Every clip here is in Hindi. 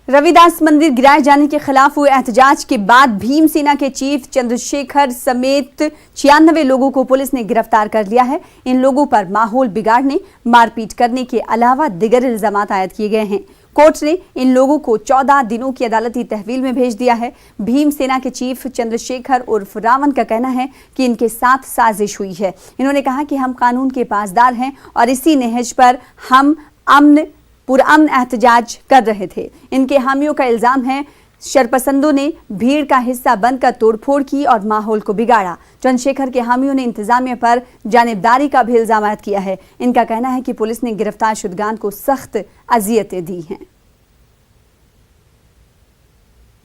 रविदास मंदिर गिराए जाने के खिलाफ हुए एहतजाज के बाद भीमसेना के चीफ चंद्रशेखर समेत 96 लोगों को पुलिस ने गिरफ्तार कर लिया है। इन लोगों पर माहौल बिगाड़ने, मारपीट करने के अलावा दिगर इल्जाम आयद किए गए हैं। कोर्ट ने इन लोगों को 14 दिनों की अदालती तहवील में भेज दिया है। भीमसेना के चीफ चंद्रशेखर उर्फ रावण का कहना है कि इनके साथ साजिश हुई है। इन्होंने कहा कि हम कानून के पासदार हैं और इसी नहज पर हम पुरअमन एहतजाज कर रहे थे। इनके हामियों का इल्जाम है शरपसंदों ने भीड़ का हिस्सा बनकर तोड़फोड़ की और माहौल को बिगाड़ा। चंद्रशेखर के हामियों ने इंतजामिया पर जानिबदारी का भी इल्जाम आयद किया है। इनका कहना है कि पुलिस ने गिरफ्तार शुदगान को सख्त अजियतें दी हैं।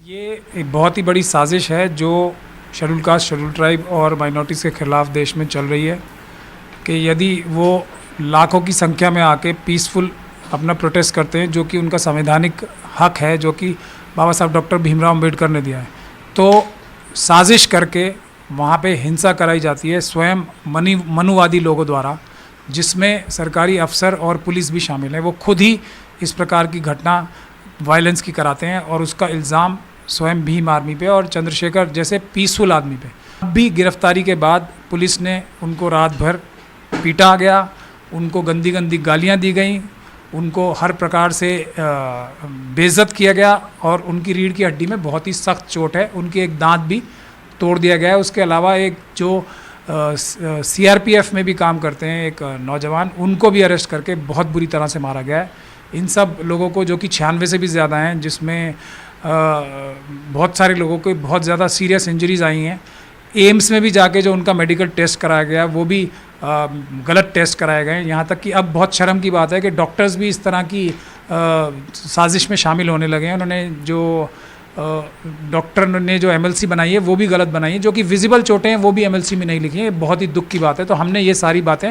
ये एक बहुत ही बड़ी साजिश है जो शेड्यूल कास्ट, शेड्यूल ट्राइब और माइनॉरिटीज़ के खिलाफ देश में चल रही है कि यदि वो लाखों की संख्या में आके पीसफुल अपना प्रोटेस्ट करते हैं, जो कि उनका संवैधानिक हक है, जो कि बाबा साहब डॉक्टर भीमराव अम्बेडकर ने दिया है, तो साजिश करके वहाँ पे हिंसा कराई जाती है स्वयं मनुवादी लोगों द्वारा, जिसमें सरकारी अफसर और पुलिस भी शामिल है। वो खुद ही इस प्रकार की घटना वायलेंस की कराते हैं और उसका इल्ज़ाम स्वयं भीम आर्मी पे और चंद्रशेखर जैसे पीसफुल आदमी पे। अब भी गिरफ्तारी के बाद पुलिस ने उनको रात भर पीटा गया, उनको गंदी गंदी गालियाँ दी गई, उनको हर प्रकार से बेइज्जत किया गया और उनकी रीढ़ की हड्डी में बहुत ही सख्त चोट है। उनकी एक दांत भी तोड़ दिया गया है। उसके अलावा एक जो सीआरपीएफ में भी काम करते हैं एक नौजवान, उनको भी अरेस्ट करके बहुत बुरी तरह से मारा गया है। इन सब लोगों को, जो कि 96 से भी ज़्यादा हैं, जिसमें बहुत सारे लोगों को बहुत ज़्यादा सीरियस इंजरीज़ आई हैं। एम्स में भी जाके जो उनका मेडिकल टेस्ट कराया गया वो भी गलत टेस्ट कराए गए। यहाँ तक कि अब बहुत शर्म की बात है कि डॉक्टर्स भी इस तरह की साजिश में शामिल होने लगे हैं। उन्होंने जो डॉक्टर ने जो एमएलसी बनाई है वो भी गलत बनाई है, जो कि विजिबल चोटें हैं वो भी एमएलसी में नहीं लिखी हैं। बहुत ही दुख की बात है। तो हमने ये सारी बातें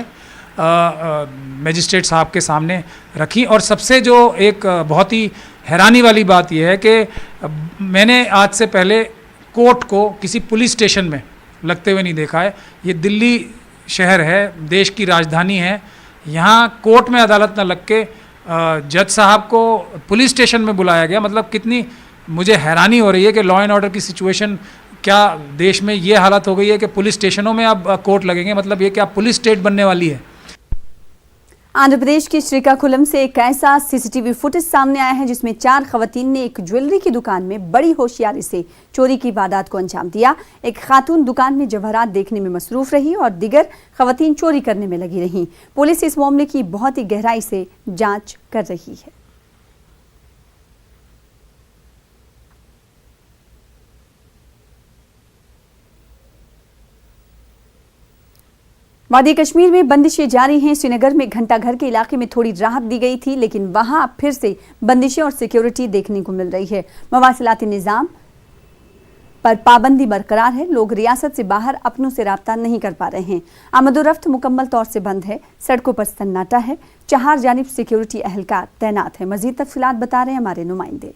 मजिस्ट्रेट साहब के सामने रखी। और सबसे जो एक बहुत ही हैरानी वाली बात यह है कि मैंने आज से पहले कोर्ट को किसी पुलिस स्टेशन में लगते हुए नहीं देखा है। ये दिल्ली शहर है, देश की राजधानी है। यहाँ कोर्ट में अदालत न लग के जज साहब को पुलिस स्टेशन में बुलाया गया। मतलब कितनी मुझे हैरानी हो रही है कि लॉ एंड ऑर्डर की सिचुएशन क्या देश में ये हालत हो गई है कि पुलिस स्टेशनों में अब कोर्ट लगेंगे। मतलब ये क्या पुलिस स्टेट बनने वाली है। आंध्र प्रदेश के श्रीकाकुलम से एक ऐसा सीसीटीवी फुटेज सामने आया है जिसमें 4 खवातीन ने एक ज्वेलरी की दुकान में बड़ी होशियारी से चोरी की वारदात को अंजाम दिया। एक खातून दुकान में जवाहरात देखने में मसरूफ रही और दिगर खवातीन चोरी करने में लगी रहीं। पुलिस इस मामले की बहुत ही गहराई से जांच कर रही है। वादी कश्मीर में बंदिशें जारी हैं। श्रीनगर में घंटाघर के इलाके में थोड़ी राहत दी गई थी, लेकिन वहां अब फिर से बंदिशें और सिक्योरिटी देखने को मिल रही है। मवासिलाती निजाम पर पाबंदी बरकरार है। लोग रियासत से बाहर अपनों से राब्ता नहीं कर पा रहे हैं। आमदोरफ्त मुकम्मल तौर से बंद है। सड़कों पर सन्नाटा है। 4 जानिब सिक्योरिटी अहलकार तैनात है। मजीद तफसीलात बता रहे हैं हमारे नुमाइंदे।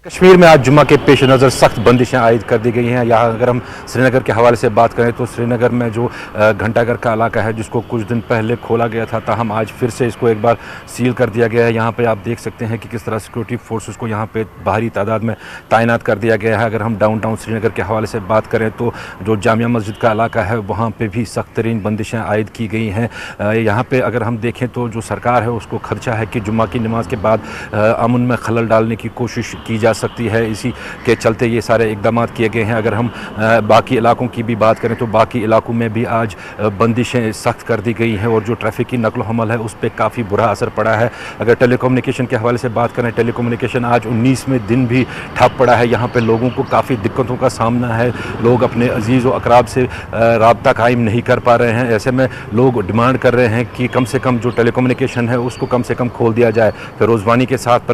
कश्मीर में आज जुम्मा के पेश नज़र सख्त बंदिशें आयद कर दी गई हैं। यहाँ अगर हम श्रीनगर के हवाले से बात करें तो श्रीनगर में जो घंटाघर का इलाका है, जिसको कुछ दिन पहले खोला गया था, ताहम आज फिर से इसको एक बार सील कर दिया गया है। यहाँ पे आप देख सकते हैं कि किस तरह सिक्योरिटी फोर्सेस को यहाँ पे भारी तादाद में तैनात कर दिया गया है। अगर हम डाउनटाउन श्रीनगर के हवाले से बात करें तो जो जामिया मस्जिद का इलाका है वहाँ पर भी सख्त तरीन बंदिशें आयद की गई हैं। यहाँ पर अगर हम देखें तो जो सरकार है उसको खदशा है कि जुम्मा की नमाज के बाद अमन में खलल डालने की कोशिश की जा सकती है। इसी के चलते ये सारे इकदाम किए गए हैं। अगर हम बाकी इलाकों की भी बात करें तो बाकी इलाकों में भी आज बंदिशें सख्त कर दी गई हैं और जो ट्रैफिक की नकलो हमल है उस पर काफ़ी बुरा असर पड़ा है। अगर टेलीकम्युनिकेशन के हवाले से बात करें, टेलीकम्युनिकेशन आज 19वें दिन भी ठप पड़ा है। यहाँ पे लोगों को काफ़ी दिक्कतों का सामना है। लोग अपने अजीज़ व अकराब से राब्ता कायम नहीं कर पा रहे हैं। ऐसे में लोग डिमांड कर रहे हैं कि कम से कम जो टेलीकम्युनिकेशन है उसको कम से कम खोल दिया जाए। फिरोज़वानी के साथ